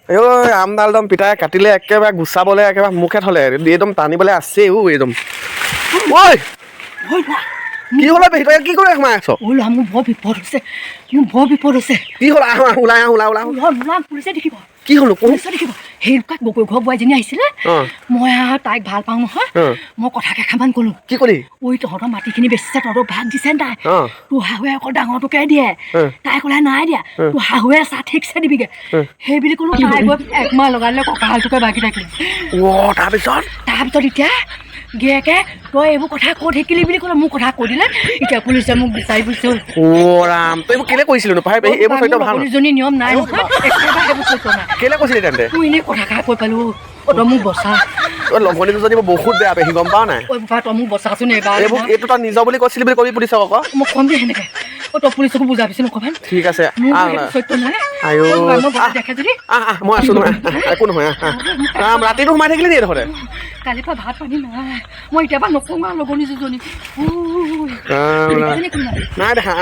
এই আমডাল একদম পিতাই কাটিলে একেবাৰে গুচাবলৈ একেবাৰে মুখে থলে একদম টানিবলৈ আছেই একদম ঐ কি হ'ল তই কি কৰি সোমাই আছ মোৰ বৰ বিপদ হৈছে কি হ'ল আহ ওলাই পুলিচে দেখিব কি হ'ল পুলিচে দেখিব সেই বগৈ ঘৰ বোৱাৰীজনী আহিছিলে মই তাইক ভাল পাওঁ নহয় মই কথা কেইটামান ক'লো কি কৰি ঐ তহঁতৰ মাটিখিনি বেচিছে তহঁতৰ ভাগ দিছে নাই তোৰ শাহুৱে অকল ডাঙৰটোকে দিয়ে তাই ক'লে নাই দিয়া তোৰ শাহুৱে চাহ ঠিকছে দিবিগে সেই বুলি ক'লো তাই গৈ একমাহ লগাই দিলে কঁকালটোকে বাকী থাকিলে তাৰপিছত এতিয়া গিয়েকে তই এইবোৰ কথা ক'ত শিকিলি বুলি ক'লে মোক কথা কৈ দিলে এতিয়া পুলিচে মোক বিচাৰি ফুৰিছে ৰাম তই এইবোৰ কেলে কৈছিলি এইবোৰ চৰিত্ৰ ভাল পুলিচজনী নিয়ম নাই নহয় একেবাৰে সেইবোৰ চৰিত্ৰ নাই কেলে কৈছিলি তেন্তে মই এনেই কথাষাৰ কৈ পালো তই মোক বচা লগনী দুজনী বহুত বেয়া পেহী গম পাৱ নাই তই মোক বচাচোন এইবাৰ এইটো তই নিজৰ বুলি কৈছিলি বুলি কবি পুলিচক আকৌ মই ক'ম দে সেনেকে তই পুলিচকো বুজাবিচোন অকণমান ঠিক আছে চৰিত্ৰ নাই দেখে যদি মই আছো নহয় একো নহয় ৰাতিটো সোমাই থাকিলি নি এইডোখৰতে কালিৰ পৰা ভাত পানী নাই মই এতিয়া পৰা নকওঁ আৰু লগনী দুজনী নাই দেখা